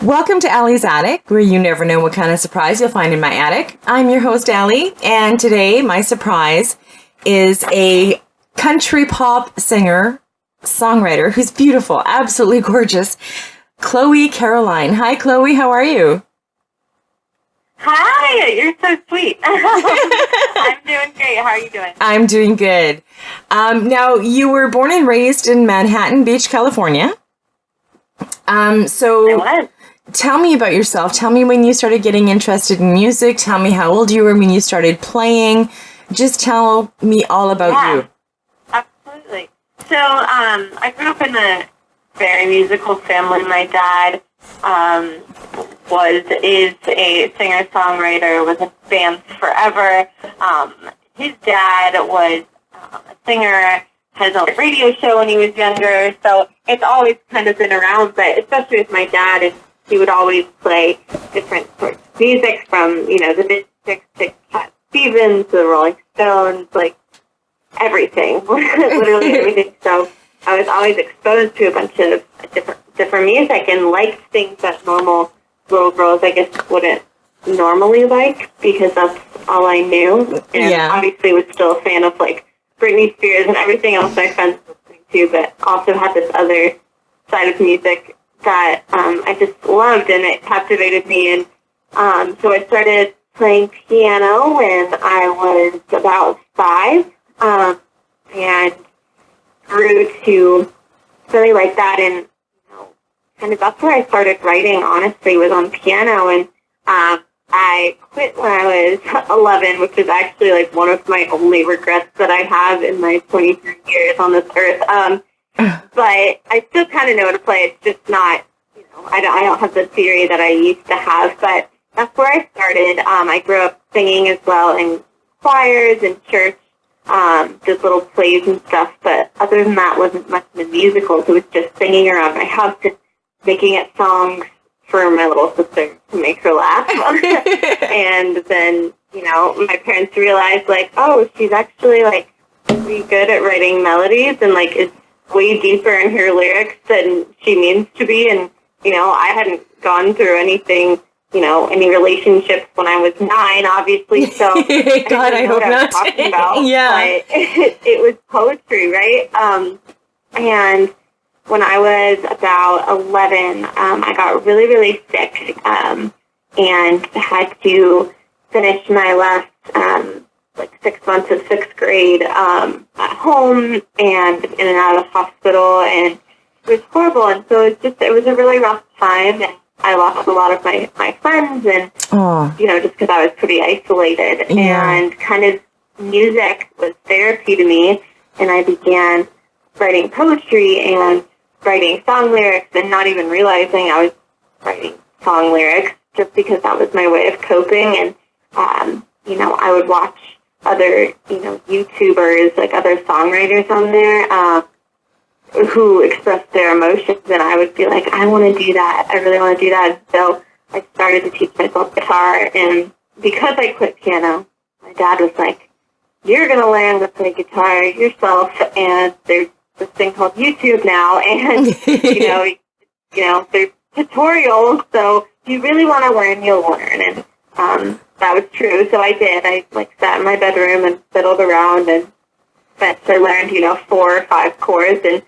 Welcome to Allie's Attic, where you never know what kind of surprise you'll find in my attic. I'm your host, Allie, and today my surprise is a country pop singer, songwriter who's beautiful, absolutely gorgeous, Chloe Caroline. Hi, Chloe. How are you? Hi, you're so sweet. I'm doing great. How are you doing? I'm doing good. Now, you were born and raised in Manhattan Beach, California. I was. Tell me about yourself. Tell me when you started getting interested in music. Tell me how old you were when you started playing. Just tell me all about you. Absolutely. So, I grew up in a very musical family. My dad is a singer-songwriter, was in bands forever. His dad was a singer, has a radio show when he was younger, so it's always kind of been around, but especially with my dad, he would always play different sorts of music from, the Mystics to Cat Stevens to the Rolling Stones, like everything, literally everything. So I was always exposed to a bunch of different music and liked things that normal little girls, I guess, wouldn't normally like because that's all I knew. And obviously was still a fan of like Britney Spears and everything else my friends were listening to, but also had this other side of music that I just loved and it captivated me. And so I started playing piano when I was about 5 and grew to really like that. And kind of that's where I started writing, honestly, was on piano. And I quit when I was 11, which is actually like one of my only regrets that I have in my 23 years on this earth. But I still kind of know how to play. It's just not, I don't have the theory that I used to have. But that's where I started. I grew up singing as well in choirs and church, just little plays and stuff. But other than that, wasn't much in the musicals. It was just singing around my house and making up songs for my little sister to make her laugh. And then, my parents realized, like, oh, she's actually, like, pretty good at writing melodies and, like, is way deeper in her lyrics than she means to be. And, I hadn't gone through anything, any relationships when I was 9, obviously. So God, I hope not. Talking about, Yeah. But it was poetry, right? And when I was about 11, I got really, really sick and had to finish my last 6 months of 6th grade at home and in and out of the hospital, and it was horrible. And so it was a really rough time, and I lost a lot of my friends, and just because I was pretty isolated. Yeah. And kind of music was therapy to me, and I began writing poetry and writing song lyrics and not even realizing I was writing song lyrics just because that was my way of coping. And, I would watch other, YouTubers, like other songwriters on there who expressed their emotions, and I would be like, I want to do that. I really want to do that. So I started to teach myself guitar, and because I quit piano, my dad was like, you're going to learn to play guitar yourself, and there's this thing called YouTube now, and there's tutorials, so if you really want to learn, you'll learn. And that was true, so I did. I sat in my bedroom and fiddled around, and I learned 4 or 5 chords, and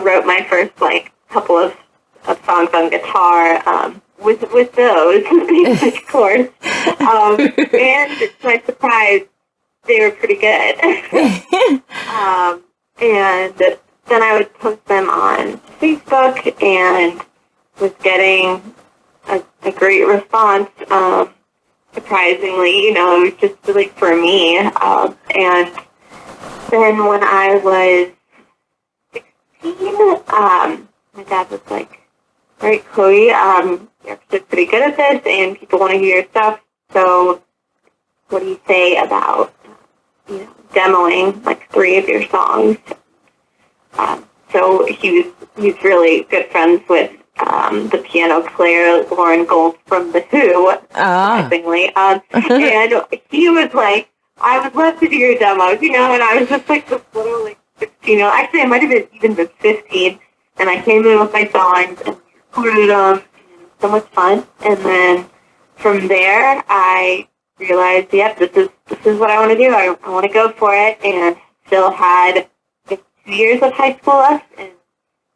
wrote my first couple of songs on guitar with those basic chords, and to my surprise, they were pretty good. And then I would post them on Facebook and was getting a great response, surprisingly. It was just really for me. And then when I was 16, my dad was like, all right, Chloe, you're actually pretty good at this and people want to hear your stuff. So what do you say about, demoing 3 of your songs? So he's really good friends with the piano player Lauren Gold from The Who, surprisingly. And he was like, I would love to do your demos, and I was just this little 16, actually I might have even been 15, and I came in with my songs and recorded them, so much fun. And then from there, I realized, yep, this is what I want to do. I want to go for it, and still had just 2 years of high school left, and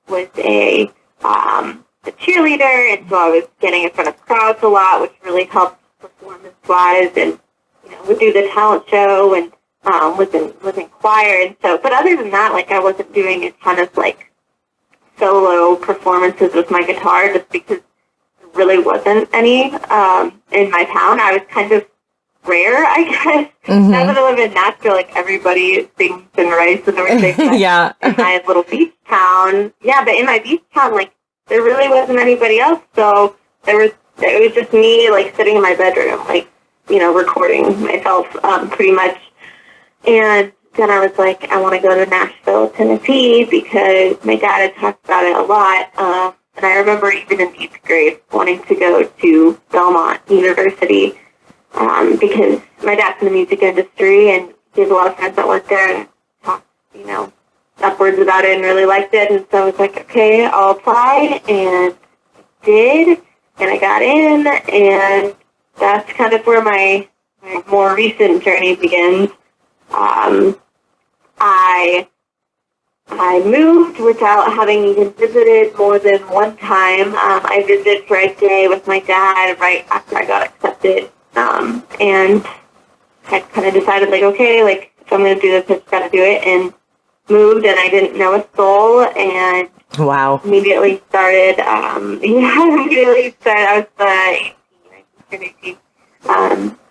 was a cheerleader, and so I was getting in front of crowds a lot, which really helped performance-wise, and would do the talent show, and was in choir, and so. But other than that, like, I wasn't doing a ton of like solo performances with my guitar, just because there really wasn't any in my town. I was kind of rare, I guess. Mm-hmm. Now that I live in Nashville, like, everybody sings and writes and everything. But yeah. in my little beach town, but in my beach town, like, there really wasn't anybody else. So it was just me, like, sitting in my bedroom, like, recording myself, pretty much. And then I was like, I want to go to Nashville, Tennessee, because my dad had talked about it a lot. And I remember even in 8th grade wanting to go to Belmont University, because my dad's in the music industry, and he has a lot of friends that work there, and talked, upwards about it and really liked it. And so I was like, okay, I'll apply, and I did, and I got in, and that's kind of where my more recent journey begins. I moved without having even visited more than one time. I visited for a day with my dad right after I got accepted, and I kind of decided, like, okay, like, if I'm going to do this, I just got to do it, and moved, and I didn't know a soul, and wow, immediately started, I was 18,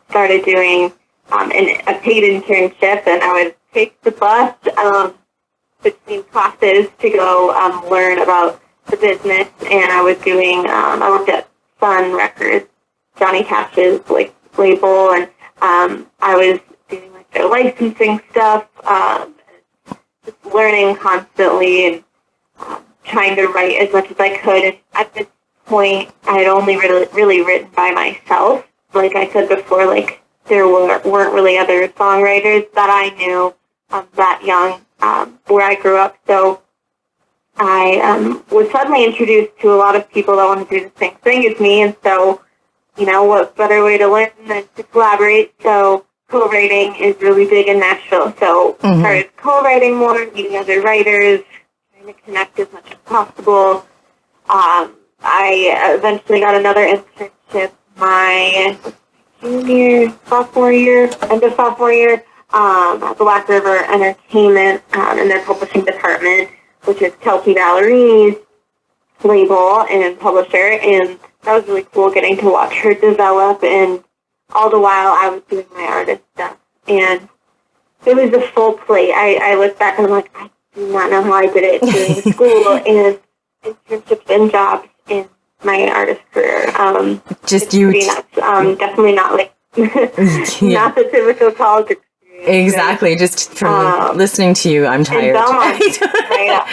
started doing a paid internship, and I would take the bus between classes to go learn about the business, and I was doing, I worked at Sun Records, Johnny Cash's label, and I was doing like their licensing stuff, just learning constantly, and trying to write as much as I could. And at this point, I had only really written by myself. Like I said before, like, there weren't really other songwriters that I knew that young where I grew up. So I was suddenly introduced to a lot of people that want to do the same thing as me. And so, what better way to learn than to collaborate? So co-writing is really big in Nashville. So I started co-writing more, meeting other writers, trying to connect as much as possible. I eventually got another internship my sophomore year, end of sophomore year, at Black River Entertainment in their publishing department, which is Kelsey Ballerini's label and publisher, and that was really cool getting to watch her develop, and all the while I was doing my artist stuff, and it was a full plate. I look back and I'm like, I do not know how I did it during school and internships and jobs in my artist career. Just you. Nuts. Definitely not like not the typical college experience. Exactly. Just from listening to you, I'm tired. Right.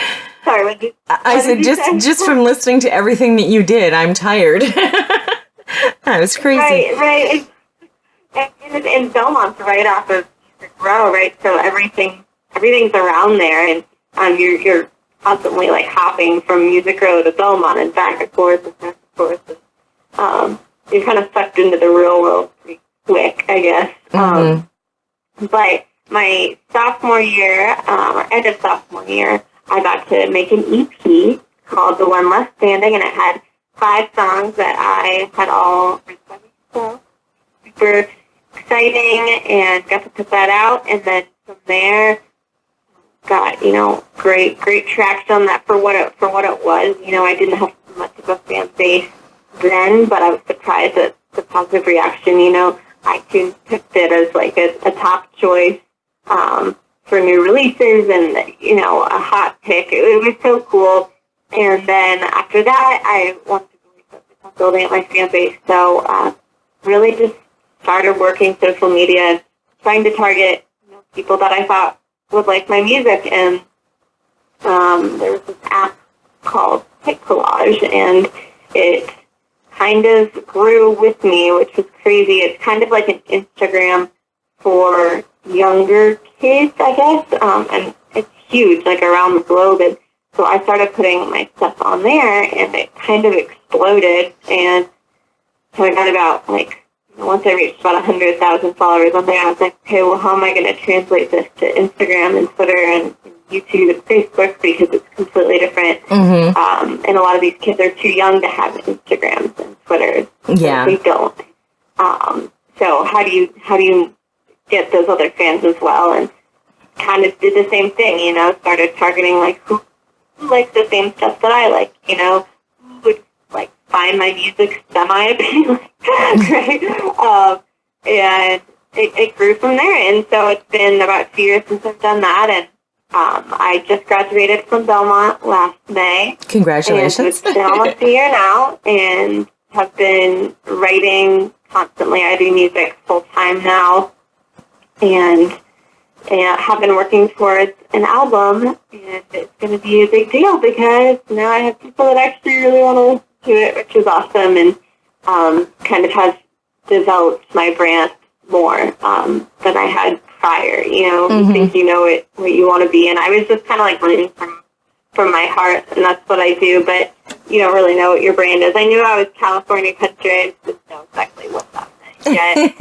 Sorry, what did I said just from listening to everything that you did, I'm tired. That was crazy. Right. And Belmont's right off of Music Row, right? So everything's around there, and you're constantly like hopping from Music Row to Belmont and back and forth and back and forth. And, you're kind of sucked into the real world pretty quick, I guess. But my sophomore year, or end of sophomore year, I got to make an EP called The One Left Standing, and it had 5 songs that I had all written by myself. Super exciting, and got to put that out, and then from there got, great traction on that for what it was. I didn't have much of a fan base then, but I was surprised at the positive reaction. iTunes picked it as like a top choice for new releases, and a hot pick. It was so cool. And then after that, I wanted to really focus on building up my fan base. So really just started working social media, trying to target people that I thought would like my music. And there was this app called Pick Collage, and it kind of grew with me, which was crazy. It's kind of like an Instagram for younger kids, I guess, and it's huge, like around the globe. And So I started putting my stuff on there, and it kind of exploded. And so I got about, once I reached about 100,000 followers on there, I was like, okay, well, how am I going to translate this to Instagram and Twitter and YouTube and Facebook, because it's completely different. Mm-hmm. And a lot of these kids are too young to have Instagrams and Twitters. Yeah. They don't. So how do you get those other fans as well? And kind of did the same thing, started targeting who likes the same stuff that I like, who would find my music semi-appealing, right? And it grew from there. And so it's been about 2 years since I've done that. And I just graduated from Belmont last May. Congratulations. And it's been almost a year now, and have been writing constantly. I do music full-time now, and have been working towards an album, and it's going to be a big deal because now I have people that actually really want to listen to it, which is awesome, and kind of has developed my brand more than I had prior. You think you know what you want to be, and I was just kind of running from my heart, and that's what I do, but you don't really know what your brand is. I knew I was California country, I just didn't know exactly what that meant yet.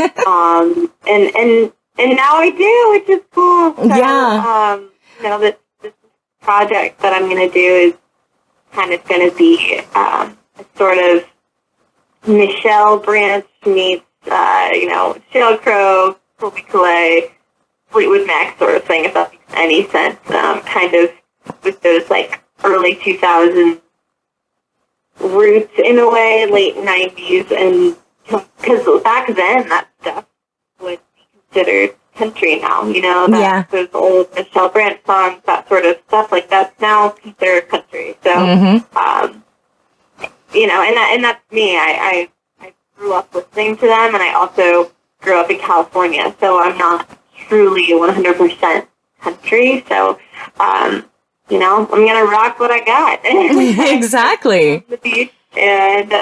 And now I do, which is cool. So, yeah. This project that I'm going to do is kind of going to be a sort of Michelle Branch meets, Sheryl Crow, Colby Calais, Fleetwood Mac sort of thing, if that makes any sense. Kind of with those early 2000s roots in a way, late 90s, and because back then that stuff would be considered country now, those old Michelle Branch songs, that sort of stuff, that's now considered country. So, and that's me. I grew up listening to them, and I also grew up in California, so I'm not truly 100% country. So, I'm going to rock what I got. Exactly. The beach. And,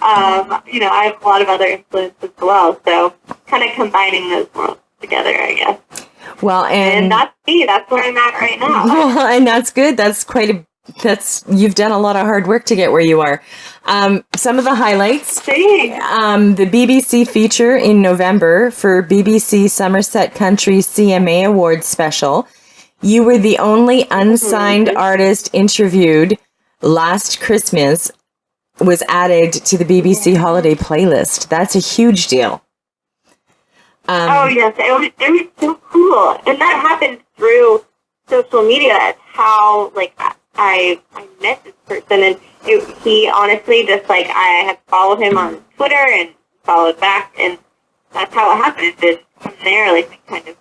I have a lot of other influences as well. So kind of combining those worlds together, I guess. Well, and that's me. That's where I'm at right now. Well, and that's good. You've done a lot of hard work to get where you are. Some of the highlights, the BBC feature in November for BBC Somerset Country CMA Awards special. You were the only unsigned artist interviewed last Christmas, was added to the BBC holiday playlist. That's a huge deal. Oh, yes. It was so cool. And that happened through social media. That's how, I met this person. And he honestly just, I had followed him on Twitter and followed back. And that's how it happened. It from there, we kind of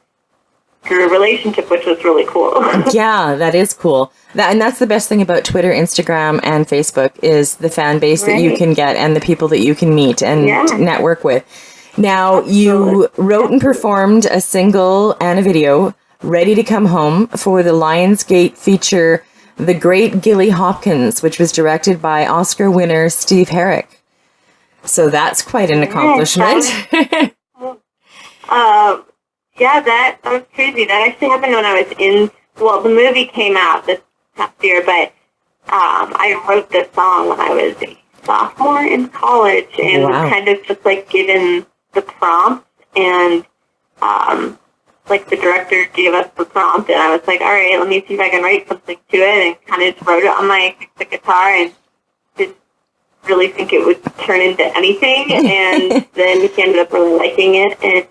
grew a relationship, which was really cool. Yeah, that is cool. And that's the best thing about Twitter, Instagram, and Facebook is the fan base that you can get and the people that you can meet and network with. Now, you wrote and performed a single and a video, Ready to Come Home, for the Lionsgate feature The Great Gilly Hopkins, which was directed by Oscar winner Steve Herrick. So that's quite an accomplishment. That was crazy. That actually happened when I was the movie came out this past year, but I wrote this song when I was a sophomore in college, and was kind of just given the prompt, and the director gave us the prompt, and I was like, all right, let me see if I can write something to it, and kind of just wrote it on my acoustic guitar, and didn't really think it would turn into anything, and then he ended up really liking it, and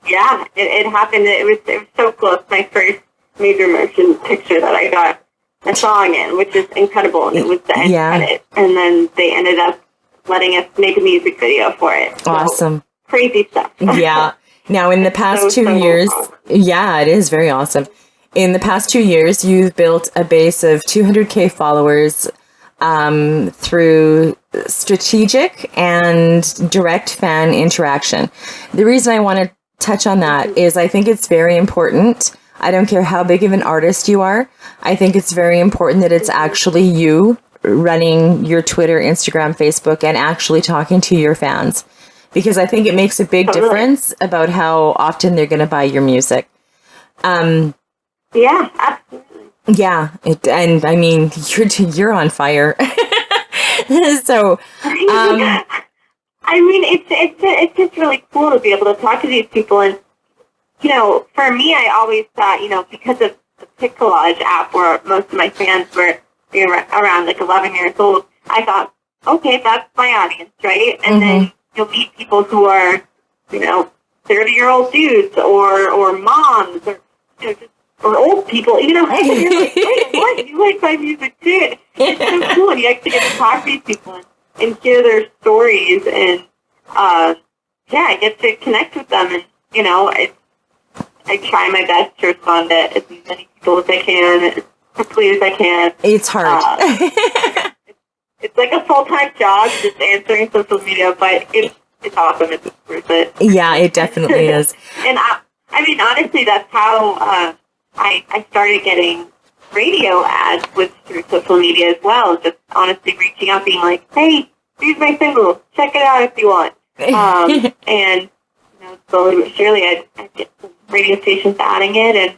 it happened. It was so cool. It's my first major motion picture that I got a song in, which is incredible. And it was the end credit. And then they ended up letting us make a music video for it. So, awesome. Crazy stuff. Yeah. Now, in the past 2 years, awesome. It is very awesome. In the past 2 years, you've built a base of 200K followers through strategic and direct fan interaction. The reason I want to touch on that is I think it's very important. I don't care how big of an artist you are. I think it's very important that it's actually you running your Twitter, Instagram, Facebook, and actually talking to your fans. Because I think it makes a big difference about how often they're going to buy your music. Yeah, absolutely. Yeah, and I mean, you're on fire. So, I mean, it's just really cool to be able to talk to these people. And, for me, I always thought, because of the Pixelage app where most of my fans were around like 11 years old, I thought, okay, that's my audience, right? And then you'll meet people who are, 30-year-old dudes or moms or, or old people, you're like, wait, what? You like my music too? It's so cool. And you actually get to talk to these people and hear their stories. And, I get to connect with them. And, I try my best to respond to as many people as I can, as quickly as I can. It's hard. It's like a full-time job, just answering social media, but it's awesome. It's worth it. Yeah, it definitely is. And I mean, honestly, that's how I started getting radio ads through social media as well. Just honestly reaching out, being like, "Hey, here's my single. Check it out if you want." And slowly but surely, I get some radio stations adding it, and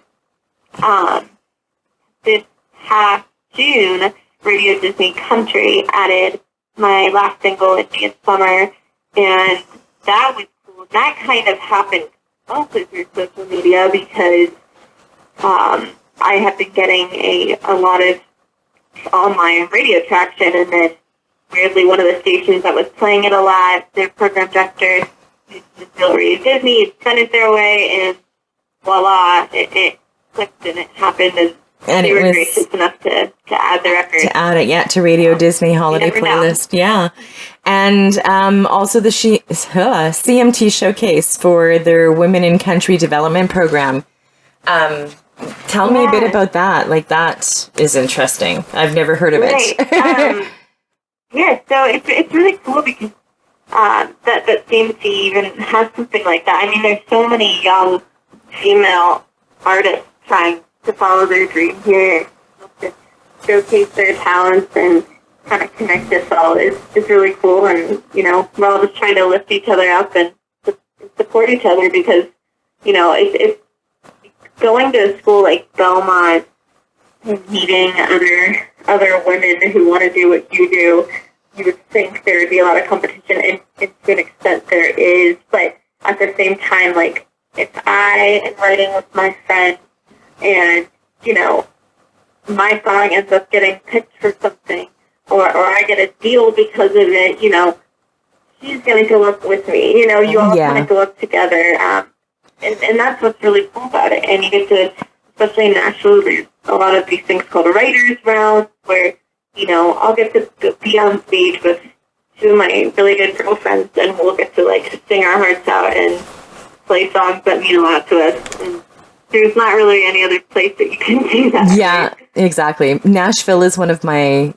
this past June, Radio Disney Country added my last single, Indian Summer, and that was cool. That kind of happened also through social media because I have been getting a lot of online radio traction, and then weirdly one of the stations that was playing it a lot, their program director, Radio Disney, sent it their way, and voila, it clicked and it happened, and they were gracious enough to add the record. To add it, to Radio Disney Holiday Playlist, yeah. And also the CMT Showcase for their Women in Country Development Program. Tell me a bit about that. Like, that is interesting. I've never heard of it. So it's really cool because that CMT even has something like that. I mean, there's so many young female artists trying to follow their dream here, to showcase their talents and kind of connect us all is really cool. And, we're all just trying to lift each other up and support each other because, it's going to a school like Belmont and meeting other women who want to do what you do. You would think there would be a lot of competition, and to an extent there is, but at the same time, like, if I am writing with my friend and, my song ends up getting picked for something, or I get a deal because of it, she's going to go up with me. You all kind of go up together. And that's what's really cool about it. And you get to, especially in Nashville, there's a lot of these things called writers' rounds where, I'll get to be on stage with two of my really good girlfriends, and we'll get to, like, sing our hearts out and play songs that mean a lot to us. And there's not really any other place that you can do that. Yeah, right? Exactly. Nashville is one of my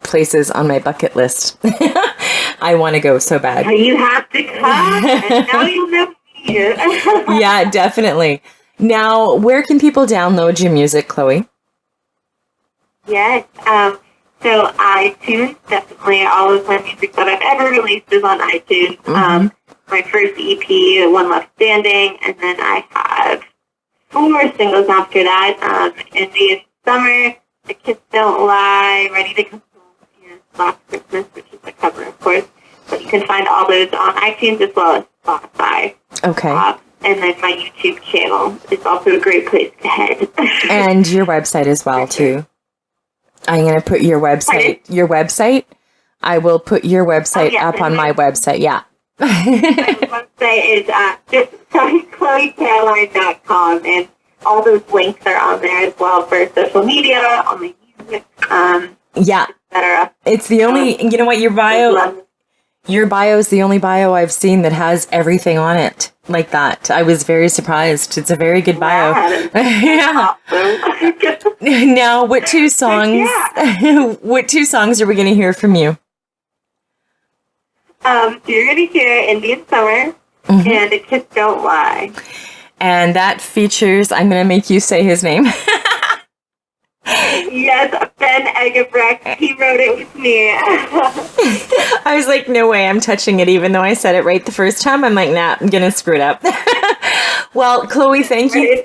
places on my bucket list. I want to go so bad. You have to come, and now you'll know me. Yeah, definitely. Now, where can people download your music, Chloe? Yes, so iTunes, definitely. All of my music that I've ever released is on iTunes. My first EP, One Left Standing, and then I have 4 singles after that. Indian Summer, The Kiss Don't Lie, Ready to Come Home, and Last Christmas, which is a cover, of course. But you can find all those on iTunes as well as Spotify. Okay. And then my YouTube channel is also a great place to head. And your website as well, too. I'm going to put your website. Pardon? Your website? I will put your website up on my website, yeah. My website is just ChloeCaroline.com, and all those links are on there as well for social media, on my music, etc. It's the only, you know what, your bio is the only bio I've seen that has everything on it like that. I was very surprised. It's a very good bio. Yeah. Awesome. Now, what 2 songs? What 2 songs are we going to hear from you? So you're going to hear Indian Summer and The Kiss Don't Lie. And that features, I'm going to make you say his name. Yes, Ben Egebrecht. He wrote it with me. I was like, no way, I'm touching it, even though I said it right the first time. I'm like, nah, I'm going to screw it up. Well, Chloe, thank you.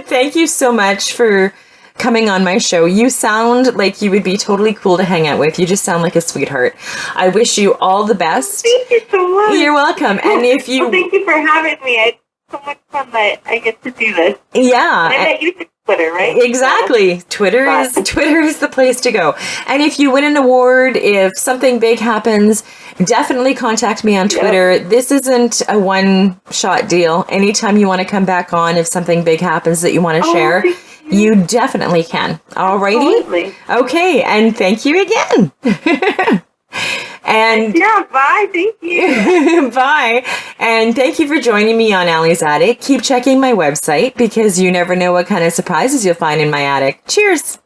Thank you so much for coming on my show. You sound like you would be totally cool to hang out with. You just sound like a sweetheart. I wish you all the best. Thank you so much. You're welcome. And if you... Well, thank you for having me. It's so much fun that I get to do this. Yeah. And I bet you took Twitter, right? Exactly. Twitter is the place to go. And if you win an award, if something big happens, definitely contact me on Twitter. Yep. This isn't a one-shot deal. Anytime you want to come back on, if something big happens that you want to share, you definitely can. Alrighty? Absolutely. Okay, and thank you again. And yeah, bye. Thank you. Bye. And thank you for joining me on Allie's Attic. Keep checking my website because you never know what kind of surprises you'll find in my attic. Cheers.